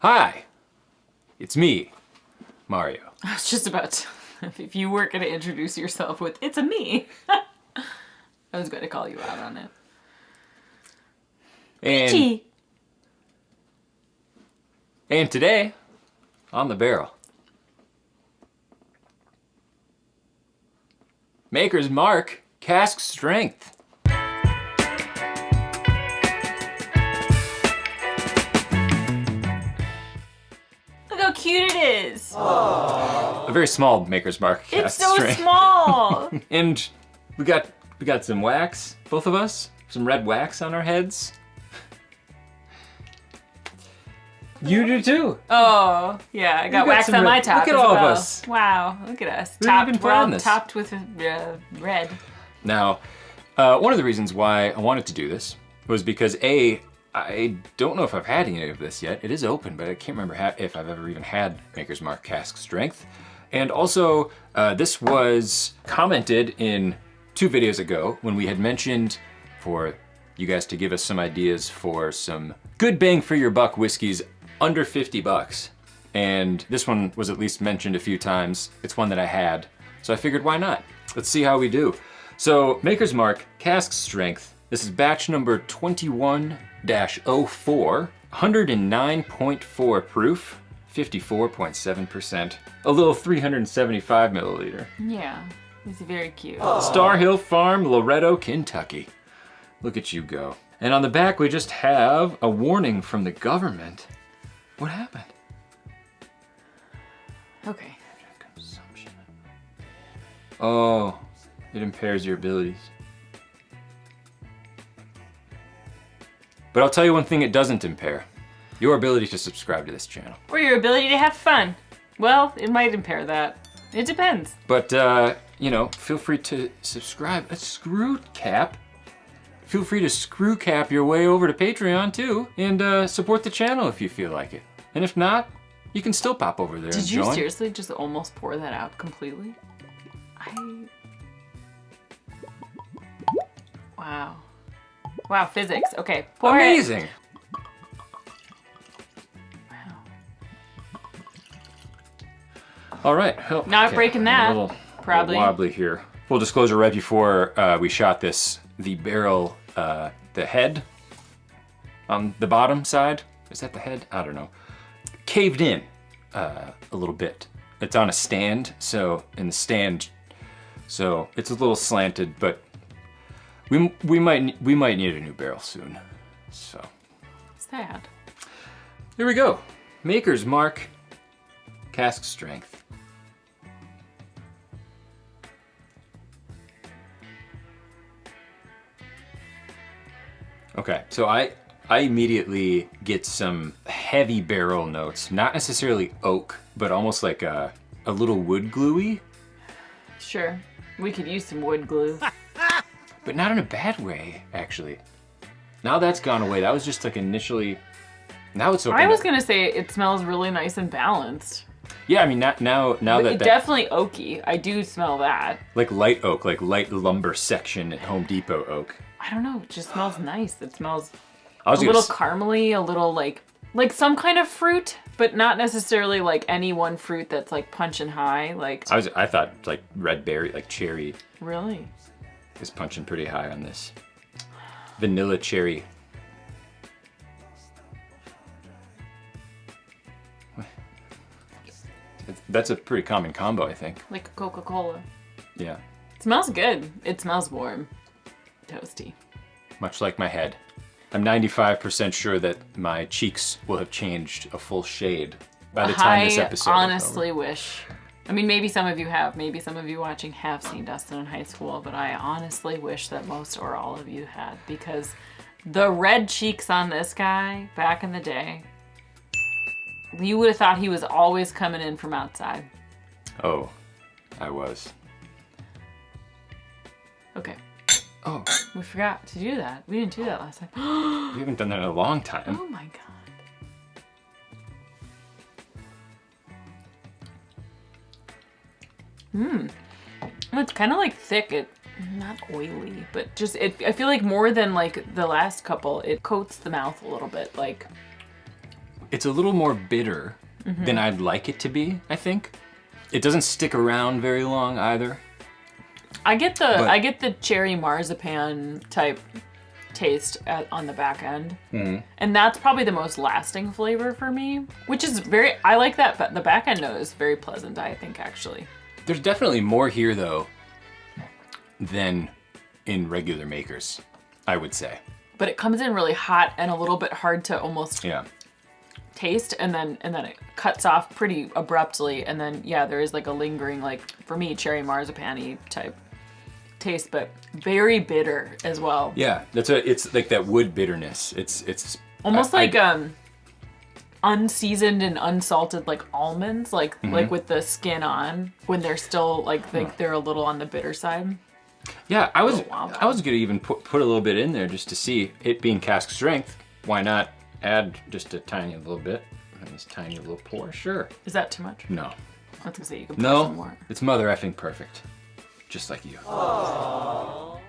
Hi, it's me, Mario. I was just about to, if you weren't going to introduce yourself with, it's a me. I was going to call you out on it. And today, on the barrel, Maker's Mark, Cask Strength. Look how cute it is. A very small Maker's Mark It's Cask so Strength. small. And we got some wax, both of us, some red wax on our heads. You do too. Oh, yeah, I got wax some on my red- top look at as all of well. us. Wow, look at us. We didn't even plan this. Topped with red. Now, one of the reasons why I wanted to do this was because I don't know if I've had any of this yet. It is open, but I can't remember if I've ever even had Maker's Mark Cask Strength. And also, this was commented in 2 videos ago when we had mentioned for you guys to give us some ideas for some good bang for your buck whiskeys under 50 bucks. And this one was at least mentioned a few times. It's one that I had, so I figured why not? Let's see how we do. So Maker's Mark Cask Strength. This is batch number 21-04, 109.4 proof, 54.7%, a little 375 milliliter. Yeah, it's very cute. Star Hill Farm, Loretto, Kentucky. Look at you go. And on the back, we just have a warning from the government. What happened? Okay. Consumption. Oh, it impairs your abilities. But I'll tell you one thing it doesn't impair. Your ability to subscribe to this channel. Or your ability to have fun. Well, it might impair that. It depends. But, you know, feel free to subscribe. A screw cap. Feel free to screw cap your way over to Patreon too, and support the channel if you feel like it. And if not, you can still pop over there and Did you join. seriously just almost pour that out completely? Wow. Wow, physics. Okay, pour Amazing. it. Wow. All right. Oh, Not breaking that, A little probably. wobbly here. Full disclosure, right before we shot this, the barrel, the head on the bottom side, is that the head? I don't know. Caved in a little bit. It's on a stand, so in the stand, so it's a little slanted, but we might need a new barrel soon. So Sad. here we go. Maker's Mark Cask Strength. Okay, so I immediately get some heavy barrel notes, not necessarily oak, but almost like a little wood gluey, Sure. We could use some wood glue. but not in a bad way, actually. Now that's gone away. That was just like initially, now it's open. I was gonna say it smells really nice and balanced. Yeah, I mean, now But that definitely oaky. I do smell that. like light oak, like light lumber section at Home Depot oak. I don't know. It just smells nice. It smells I was a gonna little caramely, a little like some kind of fruit, but not necessarily like any one fruit that's like punching high. Like I thought like red berry, like cherry really. is punching pretty high on this. Vanilla cherry. That's a pretty common combo, I think. Like a Coca-Cola. Yeah, It smells good. It smells warm. Toasty. much like my head. I'm 95% sure that my cheeks will have changed a full shade by the time this episode I is honestly wish. I mean, maybe some of you have. Maybe some of you watching have seen Dustin in high school, but I honestly wish that most or all of you had, because the red cheeks on this guy back in the day, you would have thought he was always coming in from outside. over. Oh, I was. Okay. Oh, We forgot to do that. We didn't do that last time. we haven't done that in a long time. Oh my god. It's kind of like thick. Not oily, but just I feel like more than like the last couple, it coats the mouth a little bit. Like it's a little more bitter than I'd like it to be, I think. It doesn't stick around very long either. I get the cherry marzipan type taste on the back end. And that's probably the most lasting flavor for me, which is I like that, but the back end note is very pleasant, I think, actually. There's definitely more here, though, than in regular makers, I would say. But it comes in really hot and a little bit hard to almost taste, and then it cuts off pretty abruptly, and then there is like a lingering, like for me, cherry marzipan-y type taste, but very bitter as well. Yeah, it's like that wood bitterness. It's almost unseasoned and unsalted, like almonds, like with the skin on, when they're still they're a little on the bitter side. Yeah, I was gonna even put a little bit in there just to see it being cask strength. Why not add just a tiny little bit? And this tiny little pour, sure. Is that too much? No. I was gonna say you can put some more. It's mother effing perfect, just like you. Aww.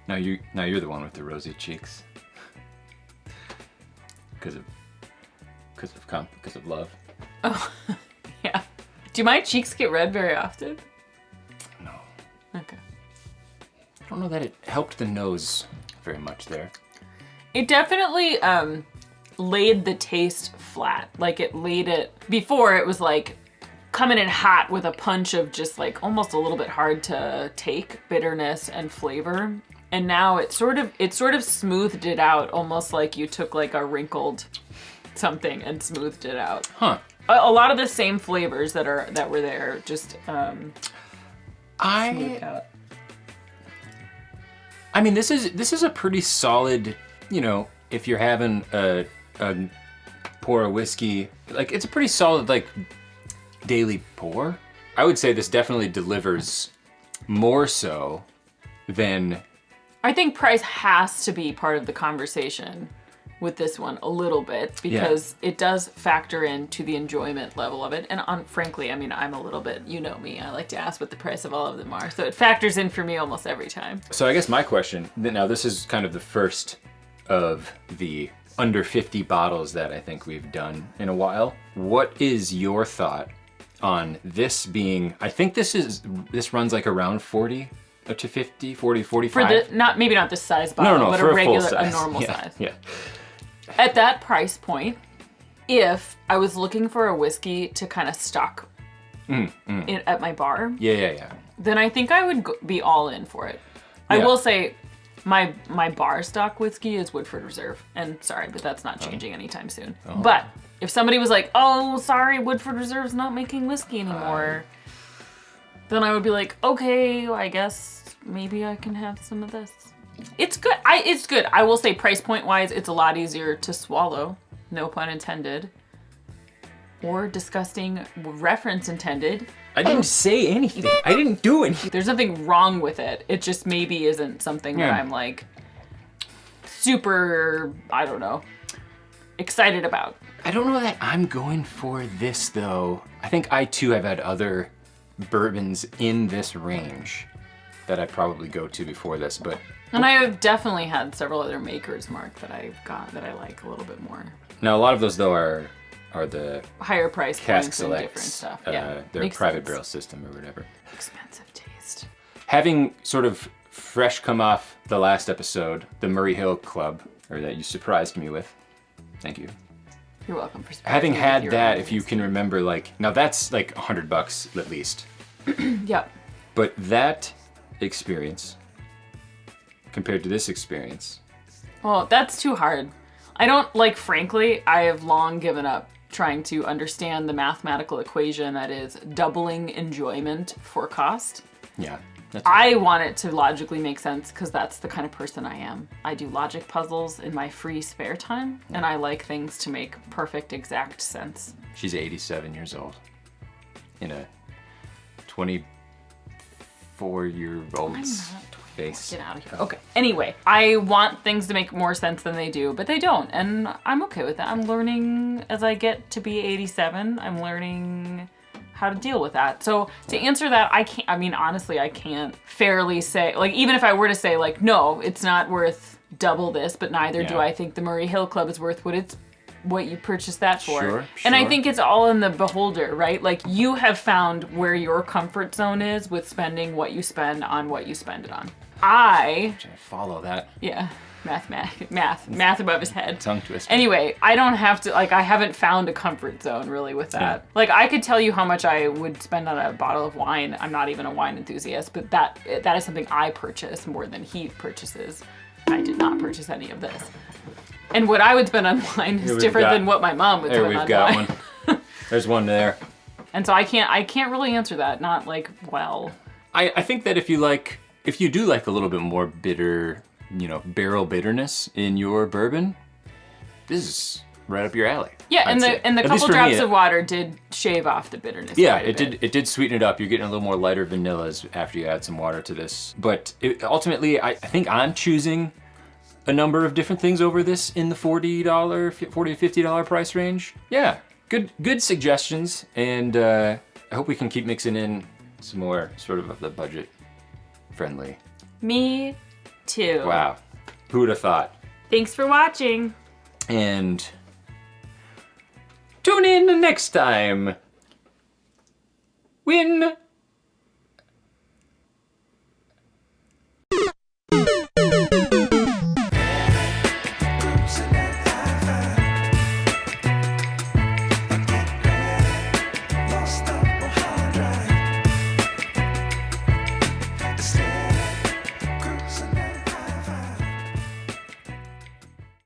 Now you're the one with the rosy cheeks. Because of love. Oh, yeah. Do my cheeks get red very often? No. Okay. I don't know that it helped the nose very much there. It definitely laid the taste flat. Like it laid it, before it was like coming in hot with a punch of just like almost a little bit hard to take bitterness and flavor. And now it sort of smoothed it out, almost like you took like a wrinkled something and smoothed it out. Huh. A lot of the same flavors that were there, just smoothed out. I mean, this is a pretty solid, if you're having a pour of whiskey, like it's a pretty solid like daily pour. I would say this definitely delivers more so than. I think price has to be part of the conversation with this one a little bit, because it does factor into the enjoyment level of it. And frankly, I mean, I'm a little bit, you know me, I like to ask what the price of all of them are. So it factors in for me almost every time. So I guess my question, now this is kind of the first of the under 50 bottles that I think we've done in a while. What is your thought on this being, I think this runs like around 40 to 50, 40, 45? For maybe not this size bottle, but a normal size. Yeah. At that price point, if I was looking for a whiskey to kind of stock at my bar, then I think I would be all in for it. Yeah. I will say my bar stock whiskey is Woodford Reserve, and sorry, but that's not changing anytime soon. Oh. But if somebody was like, "Oh, sorry, Woodford Reserve's not making whiskey anymore," then I would be like, "Okay, I guess maybe I can have some of this." It's good. It's good. I will say, price point wise, it's a lot easier to swallow. No pun intended. Or disgusting reference intended. I didn't say anything. I didn't do anything. There's nothing wrong with it. It just maybe isn't something that I'm like super, I don't know, excited about. I don't know that I'm going for this though. I think I too have had other bourbons in this range that I'd probably go to before this, but. And I have definitely had several other Maker's Mark that I've got that I like a little bit more. Now a lot of those though are the higher price Cask points and Selects, different stuff. their private barrel system or whatever. Expensive taste. Having sort of fresh come off the last episode, the Murray Hill Club, or that you surprised me with. Thank you. You're welcome for surprising Having me had with that, your if you can remember, like now that's like $100 at least. Yep. But that experience compared to this experience. Well, that's too hard. Frankly, I have long given up trying to understand the mathematical equation that is doubling enjoyment for cost. Yeah. I want it to logically make sense because that's the kind of person I am. I do logic puzzles in my free spare time, and I like things to make perfect, exact sense. She's 87 years old in a 24-year-old's face. Get out of here. Okay. Anyway, I want things to make more sense than they do, but they don't, and I'm okay with that. I'm learning as I get to be 87. I'm learning how to deal with that. So to answer that, honestly, I can't fairly say, like, even if I were to say, like, no, it's not worth double this, but neither do I think the Murray Hill Club is worth what it's what you purchase that for. Sure, And I sure. think it's all in the beholder, right? Like you have found where your comfort zone is with spending what you spend on what you spend it on. I follow that Yeah, math above his head. tongue twister. Anyway, I don't have to, like, I haven't found a comfort zone really with that. Yeah. Like, I could tell you how much I would spend on a bottle of wine. I'm not even a wine enthusiast, but that is something I purchase more than he purchases. I did not purchase any of this. And what I would spend on wine is different than what my mom would spend on wine. There, we've got one. There's one there. And so I can't really answer that. Not like, well. I think that if you do like a little bit more bitter, barrel bitterness in your bourbon, this is right up your alley. Yeah, I'd say. and the At least couple for drops me, of water did shave off the bitterness. Yeah, quite a bit. it did sweeten it up. You're getting a little more lighter vanillas after you add some water to this. But ultimately, I think I'm choosing a number of different things over this in the $40 to $50 price range. Yeah, good suggestions, and I hope we can keep mixing in some more sort of the budget friendly. Me too. Wow, who would have thought? Thanks for watching. And tune in next time when